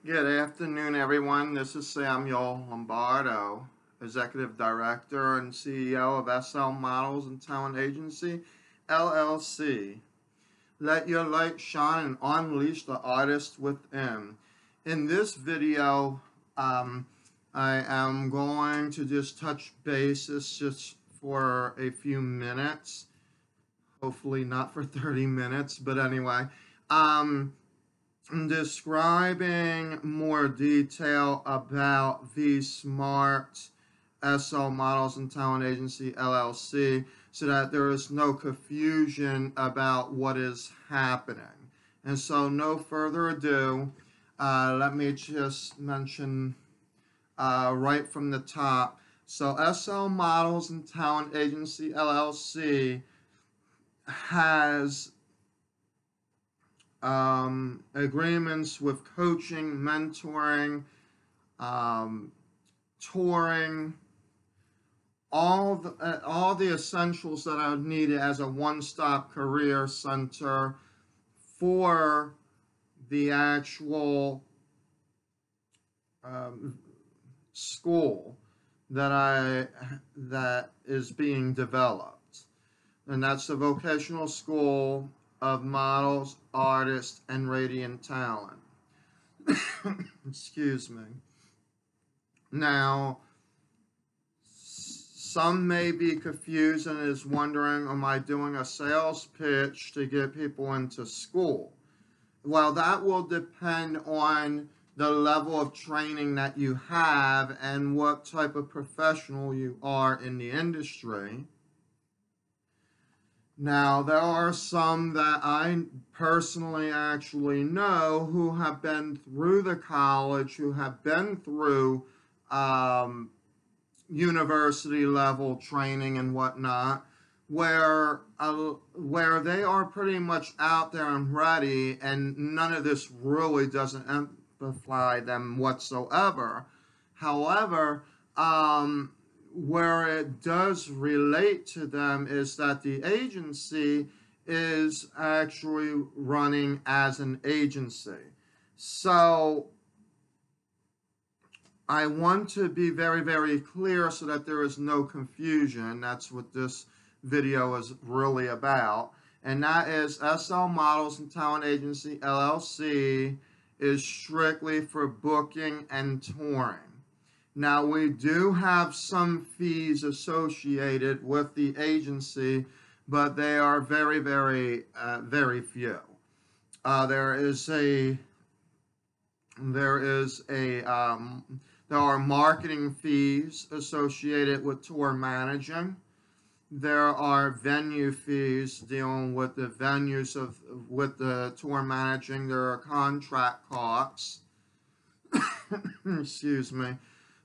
Good afternoon, everyone. This is Samuel Lombardo, Executive Director and CEO of SL Models and Talent Agency, LLC. Let your light shine and unleash the artist within. In this video, I am going to just touch bases just for a few minutes. Hopefully not for 30 minutes, but anyway. Describing more detail about the Smart SL Models and Talent Agency LLC so that there is no confusion about what is happening. And so no further ado, let me just mention right from the top. So SL Models and Talent Agency LLC has agreements with coaching, mentoring, touring, all the essentials that are needed as a one-stop career center for the actual school that is being developed, and that's the Vocational School of Models, Artists, and Radiant Talent. Excuse me. Now, some may be confused and is wondering, am I doing a sales pitch to get people into school? Well, that will depend on the level of training that you have and what type of professional you are in the industry. Now, there are some that I personally actually know who have been through the college, who have been through university level training and whatnot, where they are pretty much out there and ready, and none of this really doesn't amplify them whatsoever. However, where it does relate to them is that the agency is actually running as an agency. So I want to be very, very clear so that there is no confusion. That's what this video is really about. And that is SL Models and Talent Agency LLC is strictly for booking and touring. Now, we do have some fees associated with the agency, but they are very, very, very few. There are marketing fees associated with tour managing. There are venue fees dealing with the venues with the tour managing. There are contract costs. Excuse me.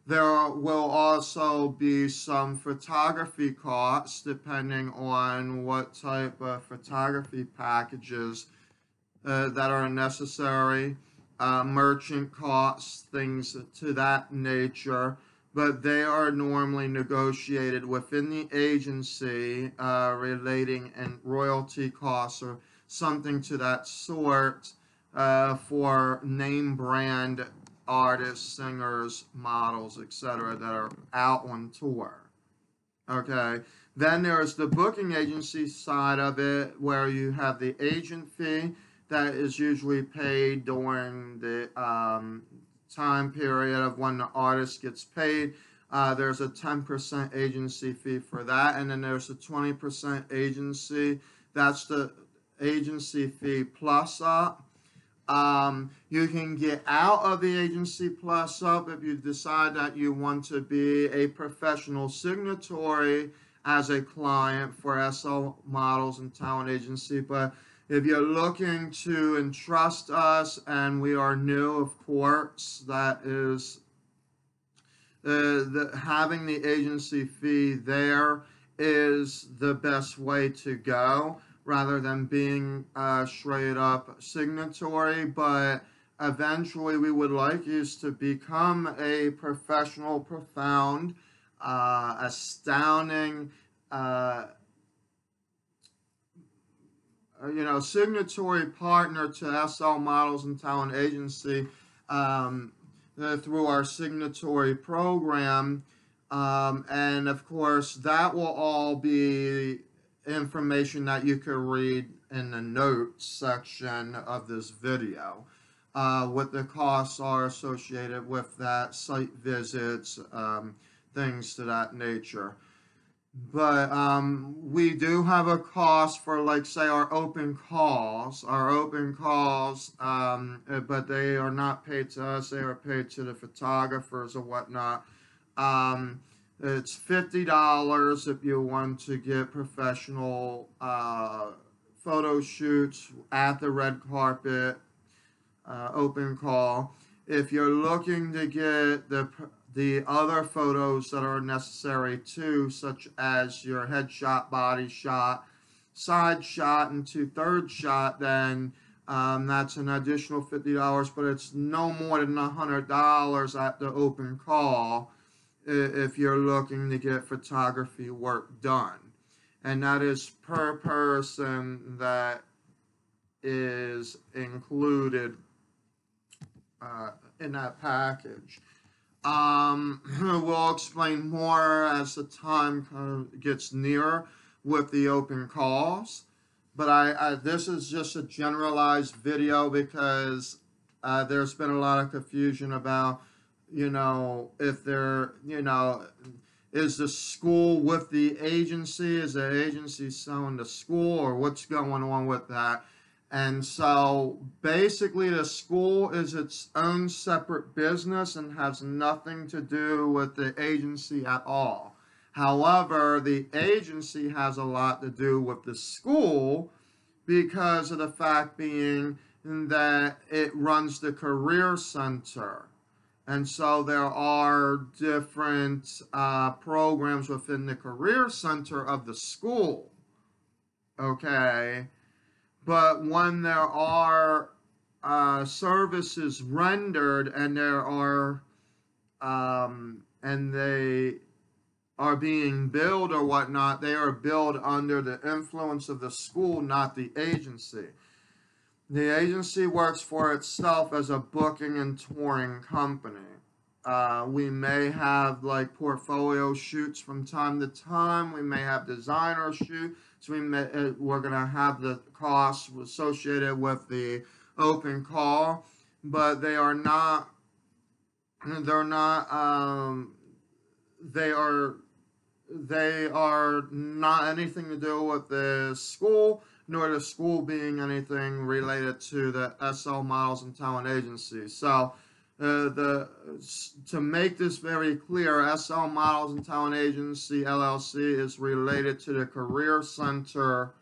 There will also be some photography costs depending on what type of photography packages that are necessary, merchant costs, things to that nature, but they are normally negotiated within the agency relating and royalty costs or something to that sort for name brand artists, singers, models, etc. that are out on tour. Okay, then there's the booking agency side of it where you have the agent fee that is usually paid during the time period of when the artist gets paid. There's a 10% agency fee for that, and then there's a 20% agency. That's the agency fee plus up. You can get out of the agency plus up if you decide that you want to be a professional signatory as a client for SL Models and Talent Agency. But if you're looking to entrust us, and we are new, of course, that is having the agency fee there is the best way to go, rather than being straight up signatory. But eventually we would like you to become a professional, profound, astounding, signatory partner to SL Models and Talent Agency through our signatory program. And of course, that will all be information that you can read in the notes section of this video. What the costs are associated with that, site visits, things to that nature. But we do have a cost for, like, say, our open calls. But they are not paid to us. They are paid to the photographers or whatnot. It's $50 if you want to get professional photo shoots at the red carpet, open call. If you're looking to get the other photos that are necessary too, such as your headshot, body shot, side shot, and 2/3 shot, then that's an additional $50, but it's no more than $100 at the open call if you're looking to get photography work done. And that is per person that is included in that package. We'll explain more as the time gets nearer with the open calls. But this is just a generalized video because there's been a lot of confusion about, if they're, is the school with the agency? Is the agency selling the school, or what's going on with that? And so basically the school is its own separate business and has nothing to do with the agency at all. However, the agency has a lot to do with the school because of the fact being that it runs the career center. And so there are different programs within the career center of the school. Okay. But when there are services rendered and there are and they are being billed or whatnot, they are billed under the influence of the school, not the agency. The agency works for itself as a booking and touring company. We may have like portfolio shoots from time to time. We may have designer shoots. So we're going to have the costs associated with the open call, but they are not anything to do with the school, nor the school being anything related to the SL Models and Talent Agency. So to make this very clear, SL Models and Talent Agency LLC is related to the career center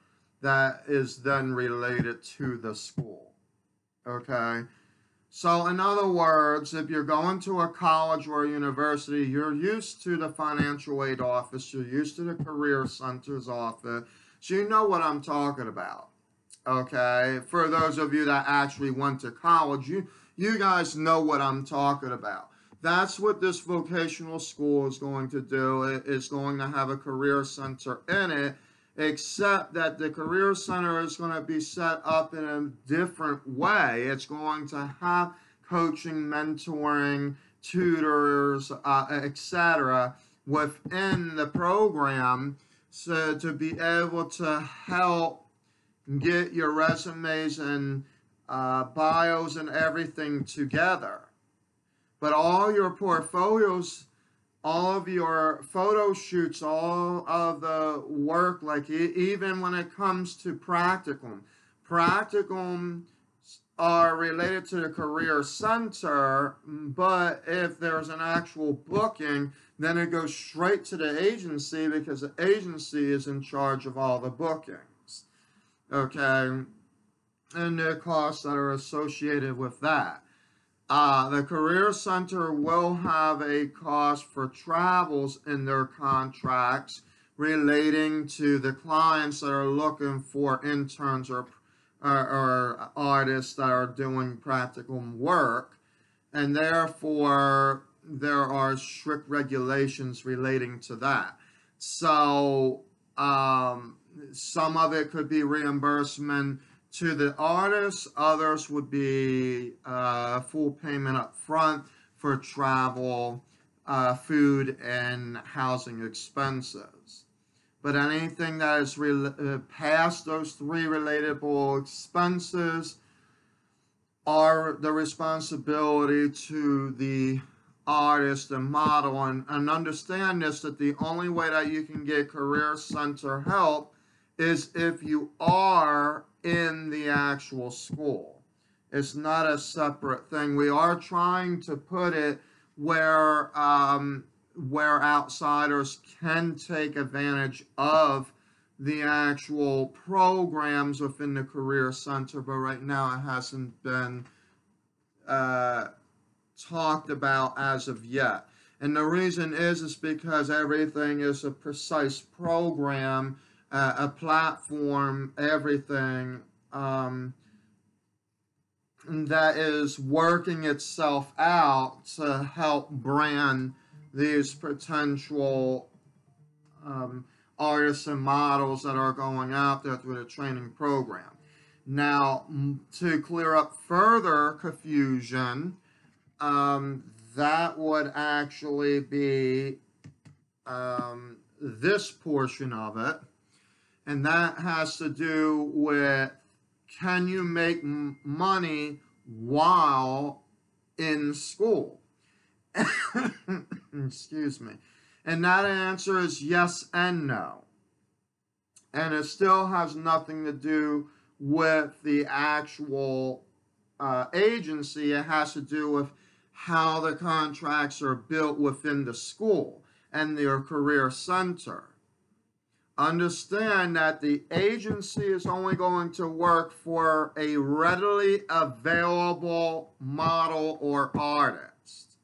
that is then related to the school. Okay? So in other words, if you're going to a college or a university, you're used to the financial aid office, you're used to the career center's office, so you know what I'm talking about. Okay? For those of you that actually went to college, you guys know what I'm talking about. That's what this vocational school is going to do. It is going to have a career center in it, except that the career center is going to be set up in a different way. It's going to have coaching, mentoring, tutors, etc. within the program, so to be able to help get your resumes and bios and everything together. But all your portfolios, all of your photo shoots, all of the work, like even when it comes to practicums are related to the career center, but if there's an actual booking, then it goes straight to the agency because the agency is in charge of all the bookings. Okay? And the costs that are associated with that. The Career Center will have a cost for travels in their contracts relating to the clients that are looking for interns or artists that are doing practical work, and therefore there are strict regulations relating to that. So some of it could be reimbursement to the artists. Others would be full payment up front for travel, food, and housing expenses. But anything that is past those three relatable expenses are the responsibility to the artist and model. And understand this, that the only way that you can get career center help is if you are in the actual school. It's not a separate thing. We are trying to put it where outsiders can take advantage of the actual programs within the Career Center, but right now it hasn't been talked about as of yet. And the reason is because everything is a precise program, a platform, everything that is working itself out to help brand these potential artists and models that are going out there through the training program. Now, to clear up further confusion, that would actually be this portion of it, and that has to do with, can you make money while in school? Excuse me. And that answer is yes and no. And it still has nothing to do with the actual agency. It has to do with how the contracts are built within the school and their career center. Understand that the agency is only going to work for a readily available model or artist,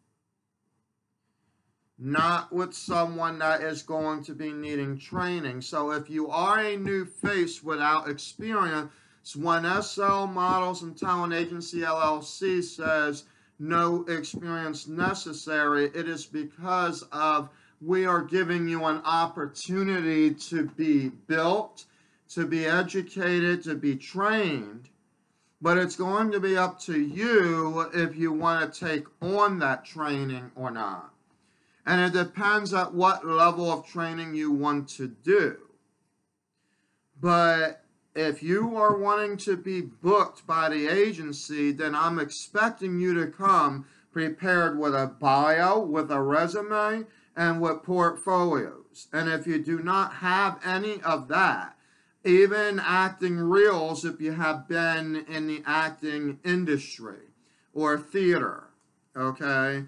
not with someone that is going to be needing training. So if you are a new face without experience, when SL Models and Talent Agency LLC says no experience necessary, it is because of we are giving you an opportunity to be built, to be educated, to be trained, but it's going to be up to you if you want to take on that training or not. And it depends at what level of training you want to do. But if you are wanting to be booked by the agency, then I'm expecting you to come prepared with a bio, with a resume, and with portfolios. And if you do not have any of that, even acting reels, if you have been in the acting industry or theater, okay,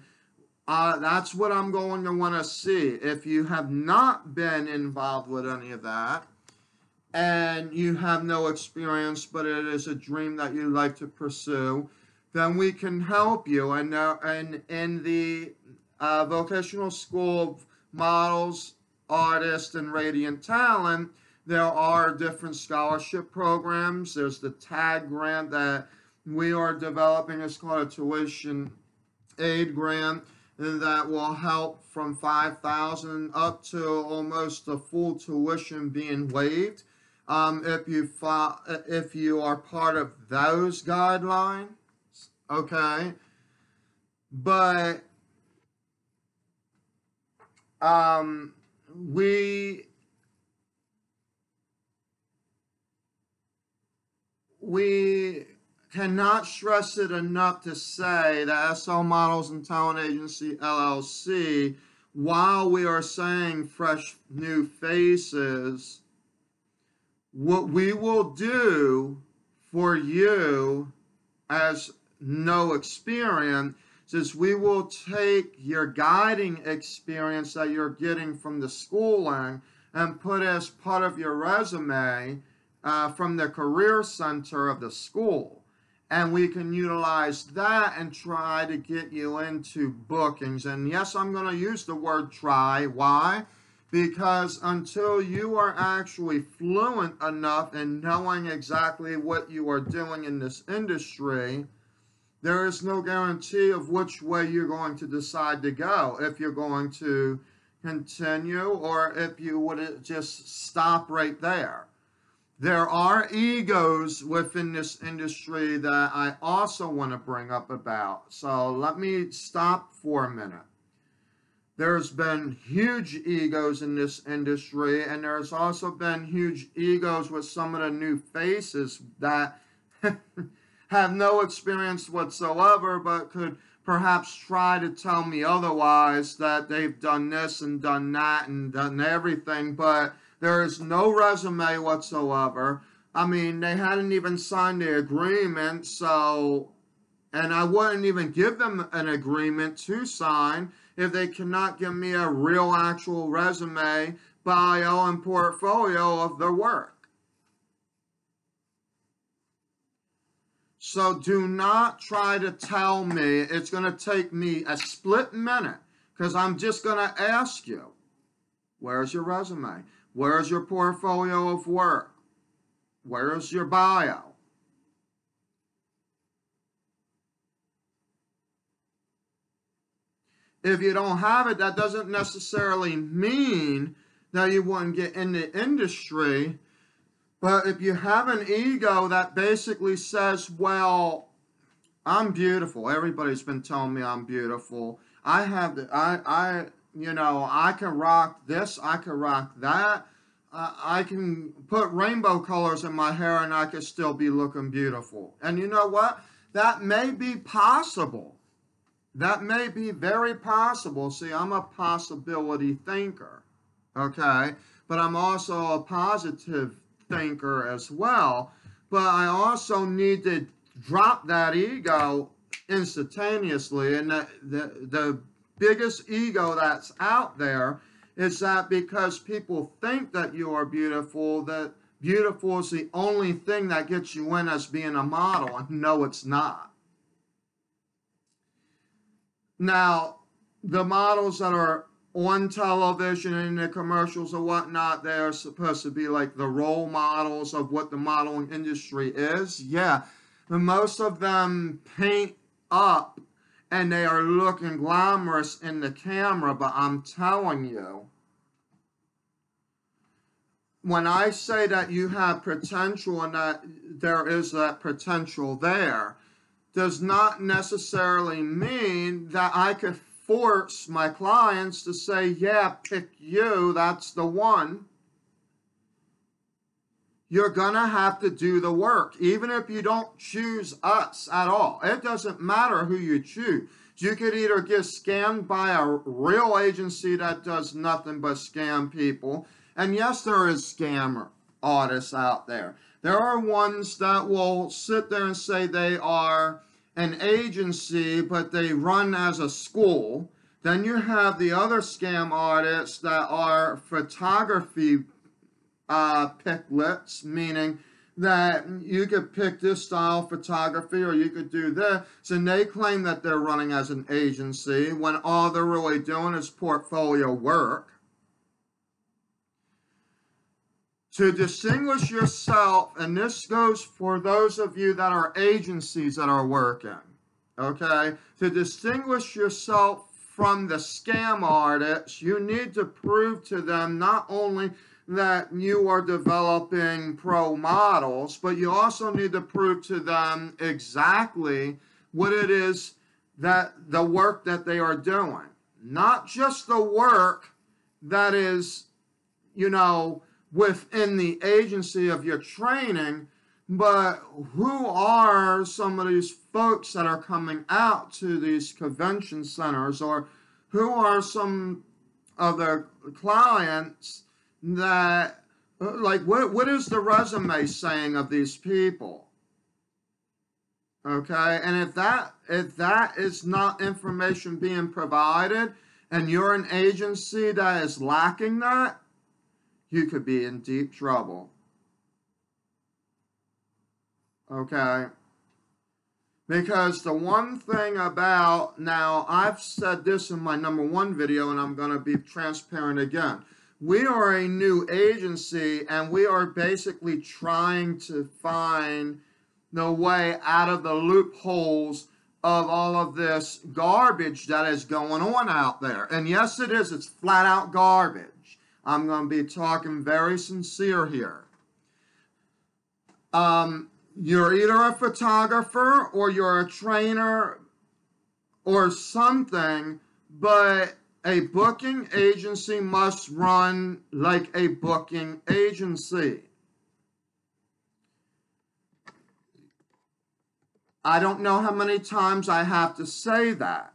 that's what I'm going to want to see. If you have not been involved with any of that, and you have no experience, but it is a dream that you like to pursue, then we can help you. And in the Vocational School of Models, Artists, and Radiant Talent, there are different scholarship programs. There's the TAG grant that we are developing. It's called a tuition aid grant, and that will help from $5,000 up to almost the full tuition being waived. If you are part of those guidelines, okay, but we cannot stress it enough to say that SL Models and Talent Agency LLC, while we are saying fresh new faces, what we will do for you as no experience is we will take your guiding experience that you're getting from the schooling and put as part of your resume from the career center of the school. And we can utilize that and try to get you into bookings. And yes, I'm going to use the word try. Why? Because until you are actually fluent enough in knowing exactly what you are doing in this industry, there is no guarantee of which way you're going to decide to go. If you're going to continue or if you would just stop right there. There are egos within this industry that I also want to bring up about. So let me stop for a minute. There's been huge egos in this industry, and there's also been huge egos with some of the new faces that have no experience whatsoever, but could perhaps try to tell me otherwise, that they've done this and done that and done everything, but there is no resume whatsoever. I mean, they hadn't even signed the agreement, so, and I wouldn't even give them an agreement to sign if they cannot give me a real actual resume, bio, and portfolio of their work. So do not try to tell me it's going to take me a split minute, because I'm just going to ask you, where's your resume? Where's your portfolio of work? Where's your bio? If you don't have it, that doesn't necessarily mean that you wouldn't get in the industry. But if you have an ego that basically says, well, I'm beautiful. Everybody's been telling me I'm beautiful. I have the, I can rock this. I can rock that. I can put rainbow colors in my hair and I can still be looking beautiful. And you know what? That may be possible. That may be very possible. See, I'm a possibility thinker, okay? But I'm also a positive thinker as well. But I also need to drop that ego instantaneously. And the biggest ego that's out there is that because people think that you are beautiful, that beautiful is the only thing that gets you in as being a model. And no, it's not. Now, the models that are on television and the commercials or whatnot, they're supposed to be like the role models of what the modeling industry is. Yeah, but most of them paint up and they are looking glamorous in the camera, but I'm telling you, when I say that you have potential and that there is that potential there, does not necessarily mean that I could force my clients to say, yeah, pick you, that's the one. You're going to have to do the work, even if you don't choose us at all. It doesn't matter who you choose. You could either get scammed by a real agency that does nothing but scam people. And yes, there is scammer artists out there. There are ones that will sit there and say they are an agency, but they run as a school. Then you have the other scam artists that are photography picklets, meaning that you could pick this style of photography or you could do this. And they claim that they're running as an agency when all they're really doing is portfolio work. To distinguish yourself, and this goes for those of you that are agencies that are working, okay? To distinguish yourself from the scam artists, you need to prove to them not only that you are developing pro models, but you also need to prove to them exactly what it is that the work that they are doing. Not just the work that is, within the agency of your training, but who are some of these folks that are coming out to these convention centers, or who are some of the clients that, like, what is the resume saying of these people? Okay, and if that is not information being provided, and you're an agency that is lacking that, you could be in deep trouble. Okay? Because the one thing about, now I've said this in my #1 video and I'm going to be transparent again. We are a new agency and we are basically trying to find the way out of the loopholes of all of this garbage that is going on out there. And yes, it is. It's flat out garbage. I'm going to be talking very sincere here. You're either a photographer or you're a trainer or something, but a booking agency must run like a booking agency. I don't know how many times I have to say that.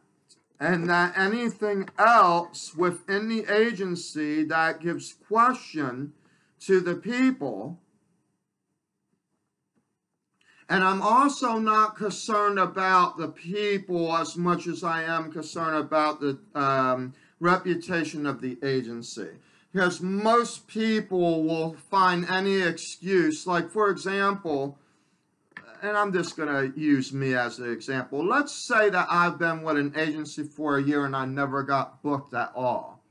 And that anything else within the agency that gives question to the people. And I'm also not concerned about the people as much as I am concerned about the reputation of the agency. Because most people will find any excuse, like for example, and I'm just going to use me as an example. Let's say that I've been with an agency for a year and I never got booked at all.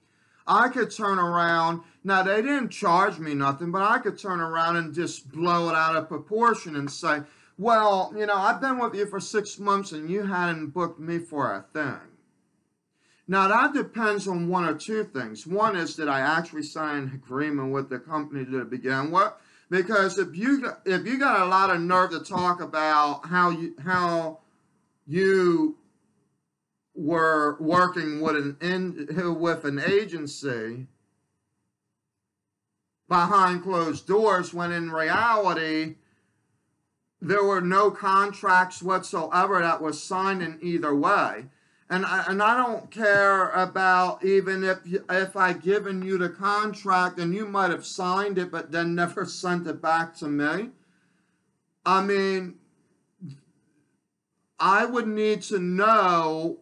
I could turn around, now they didn't charge me nothing, but I could turn around and just blow it out of proportion and say, well, you know, I've been with you for 6 months and you hadn't booked me for a thing. Now that depends on one or two things. One is that I actually signed an agreement with the company to begin with. Because if you got a lot of nerve to talk about how you were working with an agency behind closed doors, when in reality there were no contracts whatsoever that was signed in either way. And I don't care about even if I given you the contract and you might have signed it but then never sent it back to me. I mean, I would need to know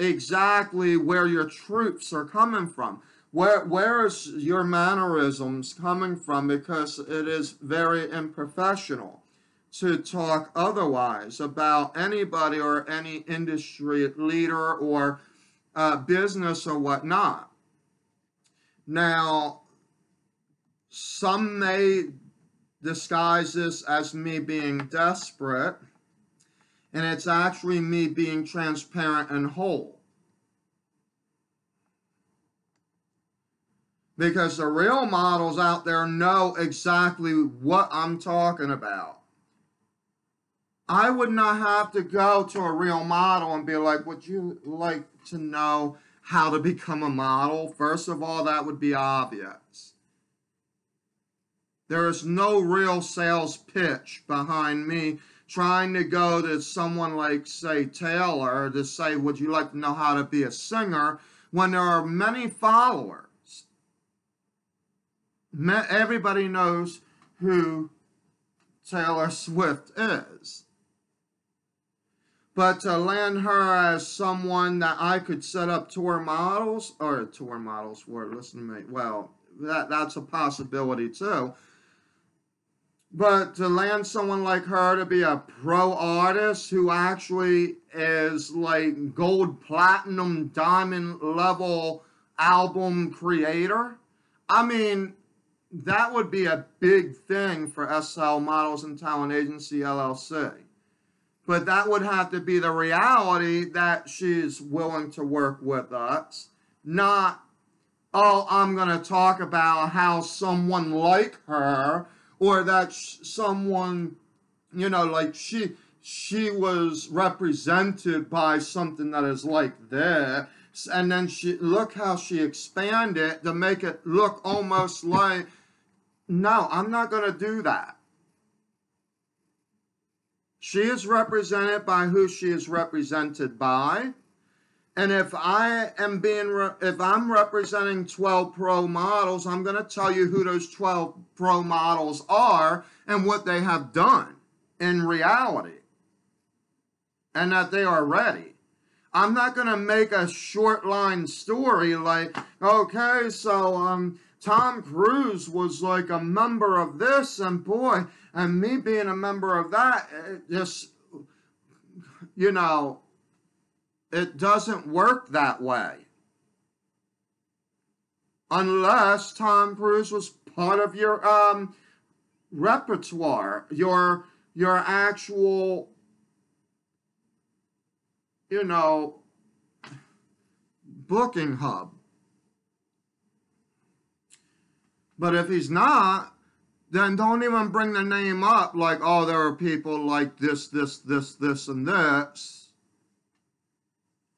exactly where your troops are coming from. Where is your mannerisms coming from? Because it is very unprofessional to talk otherwise about anybody or any industry leader or business or whatnot. Now, some may disguise this as me being desperate, and it's actually me being transparent and whole. Because the real models out there know exactly what I'm talking about. I would not have to go to a real model and be like, would you like to know how to become a model? First of all, that would be obvious. There is no real sales pitch behind me trying to go to someone like, say, Taylor to say, would you like to know how to be a singer, when there are many followers. Everybody knows who Taylor Swift is. But to land her as someone that I could set up tour models for, listen to me, well, that's a possibility too. But to land someone like her to be a pro artist who actually is like gold, platinum, diamond level album creator, I mean, that would be a big thing for SL Models and Talent Agency LLC. But that would have to be the reality that she's willing to work with us, not, oh, I'm going to talk about how someone like her, or that someone, you know, like she was represented by something that is like this, and then look how she expanded to make it look almost like, no, I'm not going to do that. She is represented by who she is represented by. And if if I'm representing 12 pro models, I'm going to tell you who those 12 pro models are and what they have done in reality. And that they are ready. I'm not going to make a short line story like, okay, so Tom Cruise was like a member of this, and boy, and me being a member of that, it just, you know, it doesn't work that way. Unless Tom Cruise was part of your repertoire, your actual, you know, booking hub. But if he's not, then don't even bring the name up like, oh, there are people like this, and this.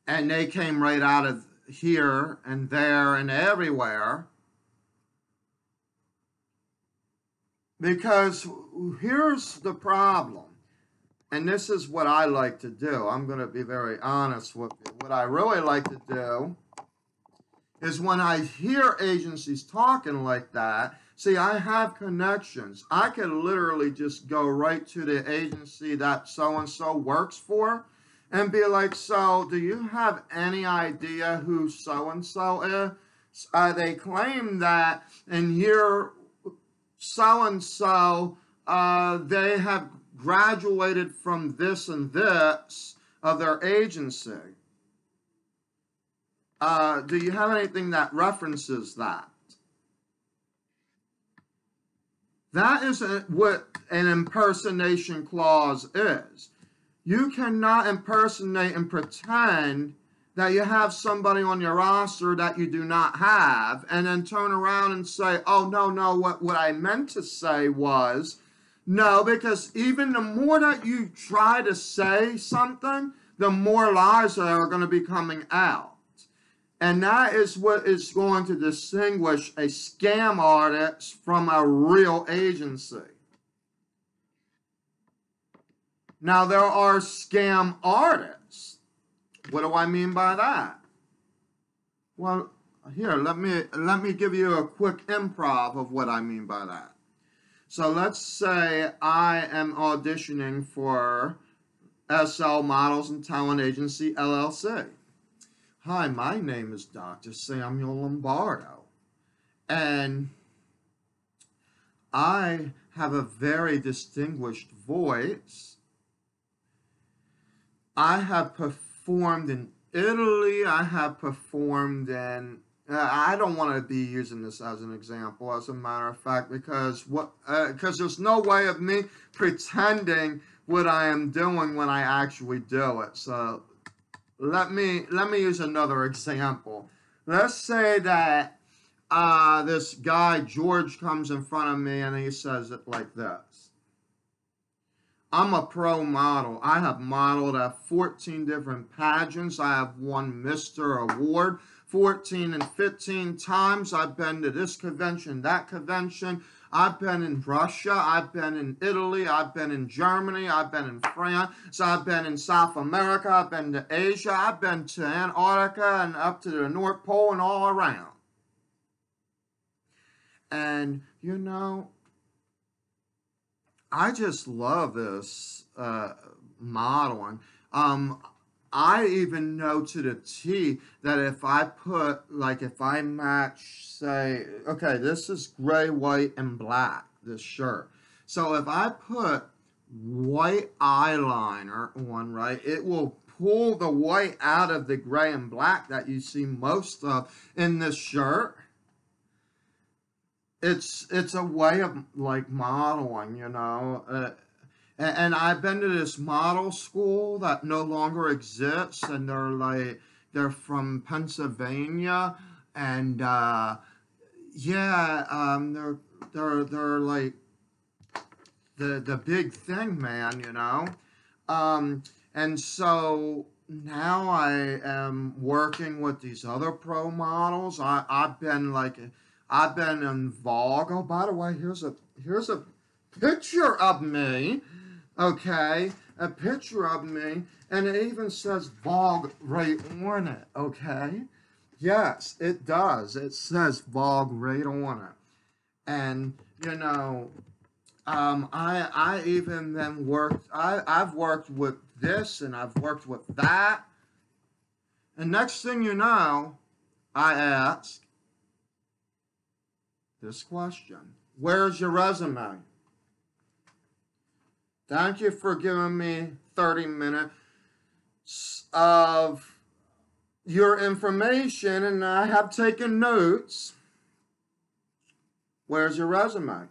And they came right out of here and there and everywhere. Because here's the problem. And this is what I like to do. I'm going to be very honest with you. What I really like to do is when I hear agencies talking like that, see, I have connections. I could literally just go right to the agency that so-and-so works for and be like, so do you have any idea who so-and-so is? They claim that in year so-and-so, they have graduated from this and this of their agency. Do you have anything that references that? That is what an impersonation clause is. You cannot impersonate and pretend that you have somebody on your roster that you do not have, and then turn around and say, oh, no, what I meant to say was, no, because even the more that you try to say something, the more lies that are going to be coming out. And that is what is going to distinguish a scam artist from a real agency. Now, there are scam artists. What do I mean by that? Well, here, let me give you a quick improv of what I mean by that. So let's say I am auditioning for SL Models and Talent Agency LLC. Hi, my name is Dr. Samuel Lombardo, and I have a very distinguished voice. I have performed in Italy. I have performed in, I don't want to be using this as an example, as a matter of fact, because there's no way of me pretending what I am doing when I actually do it. So let me use another example. Let's say that this guy, George, comes in front of me and he says it like this. I'm a pro model. I have modeled at 14 different pageants. I have won Mr. Award 14 and 15 times. I've been to this convention, that convention. I've been in Russia. I've been in Italy. I've been in Germany. I've been in France. I've been in South America. I've been to Asia. I've been to Antarctica and up to the North Pole and all around. And, you know, I just love this modeling. I even know to the T that if I put, like, if I match, say, okay, this is gray, white, and black, this shirt. So if I put white eyeliner on, right, it will pull the white out of the gray and black that you see most of in this shirt. It's a way of, like, modeling, you know. And I've been to this model school that no longer exists, and they're from Pennsylvania, and they're like the big thing, man, you know. And so now I am working with these other pro models. I've been in Vogue. Oh, by the way, here's a picture of me. Okay, a picture of me, and it even says Vogue right on it. Okay, yes, it does. It says Vogue right on it. And you know, I even then worked. I've worked with this and I've worked with that. And next thing you know, I ask this question: where's your resume? Thank you for giving me 30 minutes of your information, and I have taken notes. Where's your resume?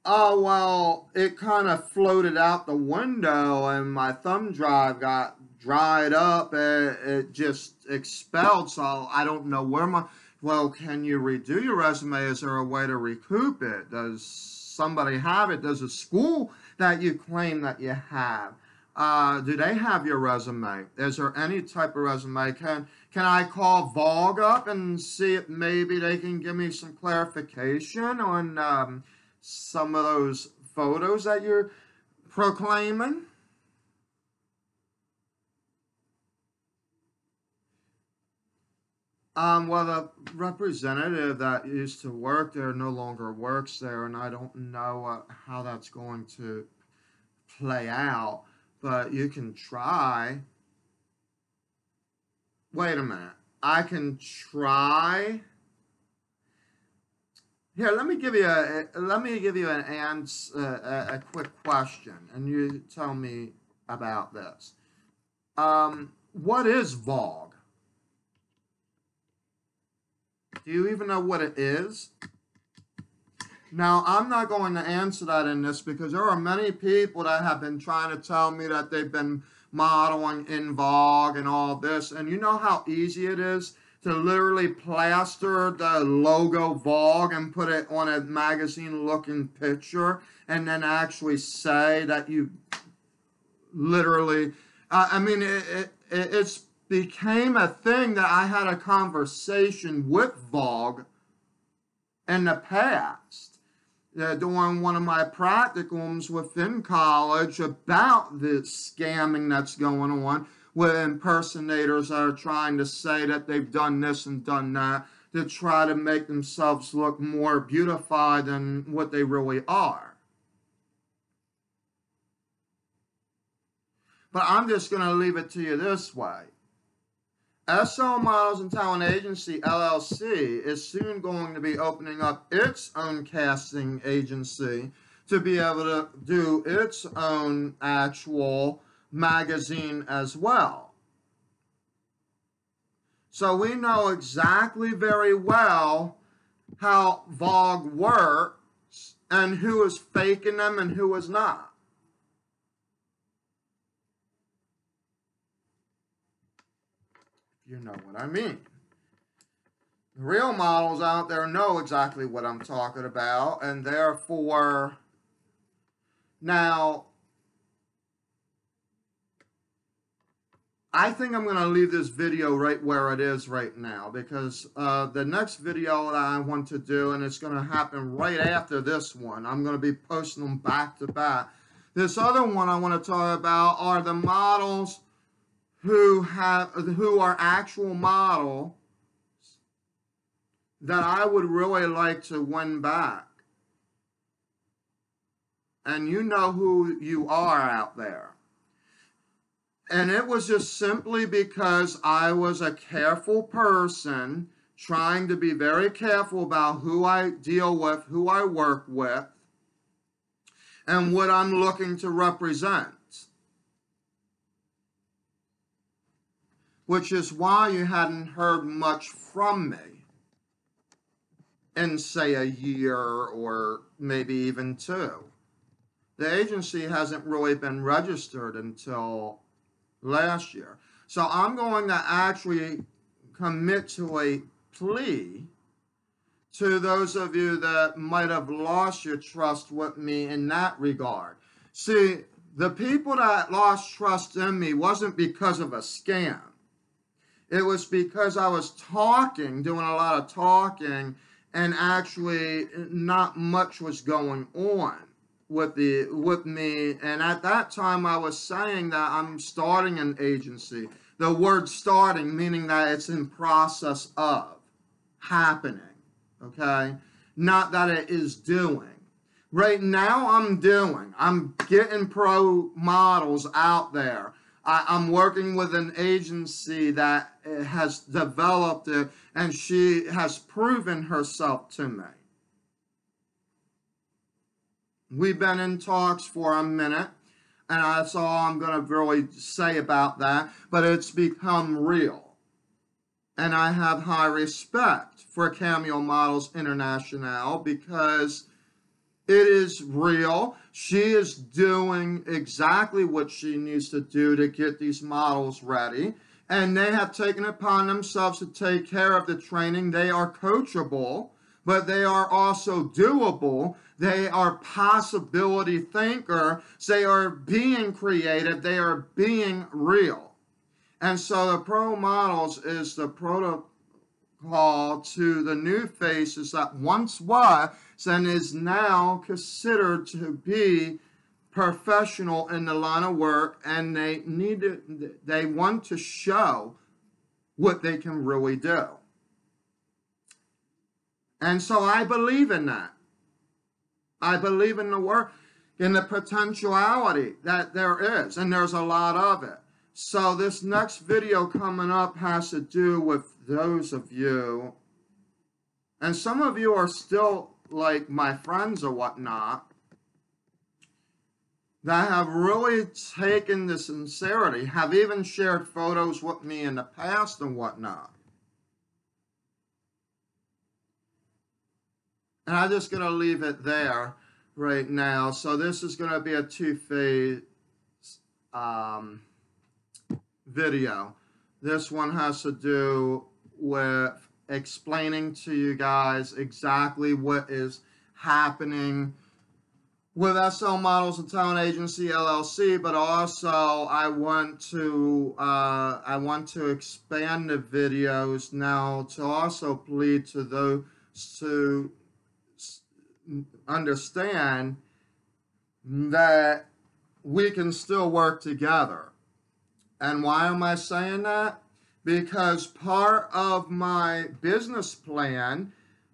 Oh, well, it kind of floated out the window, and my thumb drive got dried up. It just expelled, so I don't know where my Well, can you redo your resume? Is there a way to recoup it? Does somebody have it? Does a school that you claim that you have, do they have your resume? Is there any type of resume? Can I call Vogue up and see if maybe they can give me some clarification on some of those photos that you're proclaiming? Well, the representative that used to work there no longer works there, and I don't know how that's going to play out, but you can try. Wait a minute. I can try. Here, let me give you an answer, a quick question, and you tell me about this. What is Vogue? Do you even know what it is? Now, I'm not going to answer that in this because there are many people that have been trying to tell me that they've been modeling in Vogue and all this. And you know how easy it is to literally plaster the logo Vogue and put it on a magazine-looking picture and then actually say that you literally... I mean, it's became a thing that I had a conversation with Vogue in the past, during one of my practicums within college about the scamming that's going on with impersonators that are trying to say that they've done this and done that to try to make themselves look more beautified than what they really are. But I'm just going to leave it to you this way. SL Models and Talent Agency LLC is soon going to be opening up its own casting agency to be able to do its own actual magazine as well. So we know exactly very well how Vogue works and who is faking them and who is not. You know what I mean. The real models out there know exactly what I'm talking about, and therefore, now, I think I'm going to leave this video right where it is right now, because the next video that I want to do, and it's going to happen right after this one, I'm going to be posting them back to back. This other one I want to talk about are the models who are actual models that I would really like to win back. And you know who you are out there. And it was just simply because I was a careful person trying to be very careful about who I deal with, who I work with, and what I'm looking to represent. Which is why you hadn't heard much from me in, say, a year or maybe even 2. The agency hasn't really been registered until last year. So I'm going to actually commit to a plea to those of you that might have lost your trust with me in that regard. See, the people that lost trust in me wasn't because of a scam. It was because I was talking, doing a lot of talking, and actually not much was going on with me. And at that time, I was saying that I'm starting an agency. The word starting meaning that it's in process of happening, okay? Not that it is doing. Right now, I'm getting pro models out there. I'm working with an agency that has developed it, and she has proven herself to me. We've been in talks for a minute, and that's all I'm going to really say about that, but it's become real. And I have high respect for Cameo Models International because it is real. She is doing exactly what she needs to do to get these models ready. and they have taken upon themselves to take care of the training. They are coachable, but they are also doable. They are possibility thinker. They are being creative. They are being real. And so the pro models is the protocol to the new faces that once was and is now considered to be professional in the line of work, and they want to show what they can really do. And so I believe in that. I believe in the work, in the potentiality that there is, and there's a lot of it. So this next video coming up has to do with those of you, and some of you are still like my friends or whatnot, that have really taken the sincerity, have even shared photos with me in the past and whatnot. And I'm just going to leave it there right now. So this is going to be a two-phase video. This one has to do with explaining to you guys exactly what is happening with SL Models and Talent Agency LLC, but also I want to expand the videos now to also plead to those to understand that we can still work together. And why am I saying that? Because part of my business plan,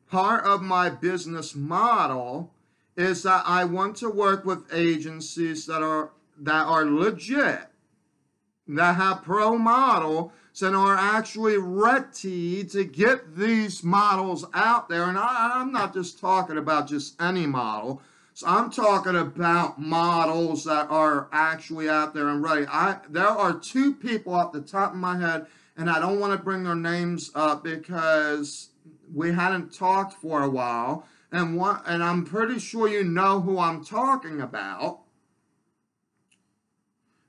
part of my business model is that I want to work with agencies that are legit, that have pro models and are actually ready to get these models out there. And I'm not just talking about just any model. So I'm talking about models that are actually out there and ready. There are two people off the top of my head, and I don't want to bring their names up because we hadn't talked for a while. And I'm pretty sure you know who I'm talking about.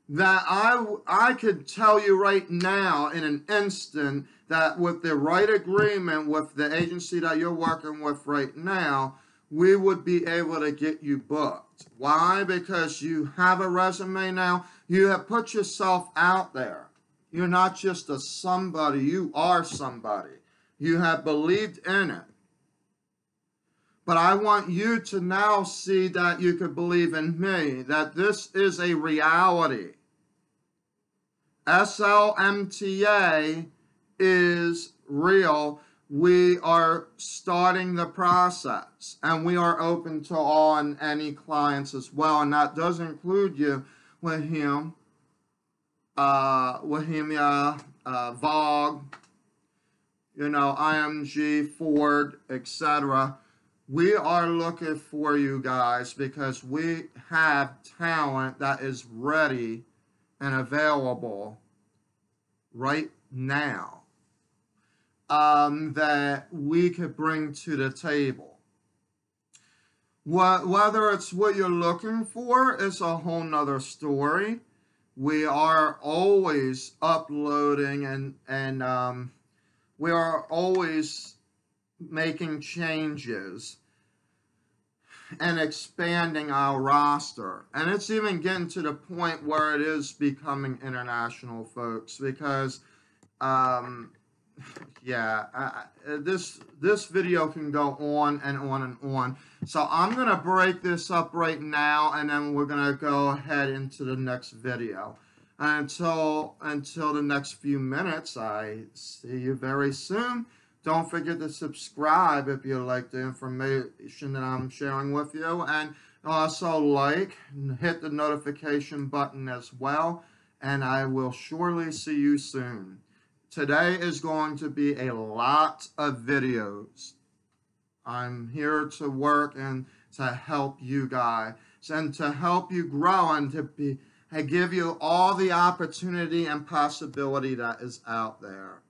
That I could tell you right now in an instant that with the right agreement with the agency that you're working with right now, we would be able to get you booked. Why? Because you have a resume now. You have put yourself out there. You're not just a somebody. You are somebody. You have believed in it. But I want you to now see that you could believe in me, that this is a reality. SLMTA is real. We are starting the process, and we are open to all and any clients as well, and that does include you, Wahim, Vogue, IMG, Ford, etc. We are looking for you guys because we have talent that is ready and available right now that we could bring to the table. Whether it's what you're looking for is a whole nother story. We are always uploading and we are always making changes and expanding our roster. And it's even getting to the point where it is becoming international, folks, because this video can go on and on and on. So I'm going to break this up right now, and then we're going to go ahead into the next video. Until the next few minutes, I see you very soon. Don't forget to subscribe if you like the information that I'm sharing with you. And also like and hit the notification button as well. And I will surely see you soon. Today is going to be a lot of videos. I'm here to work and to help you guys and to help you grow and to give you all the opportunity and possibility that is out there.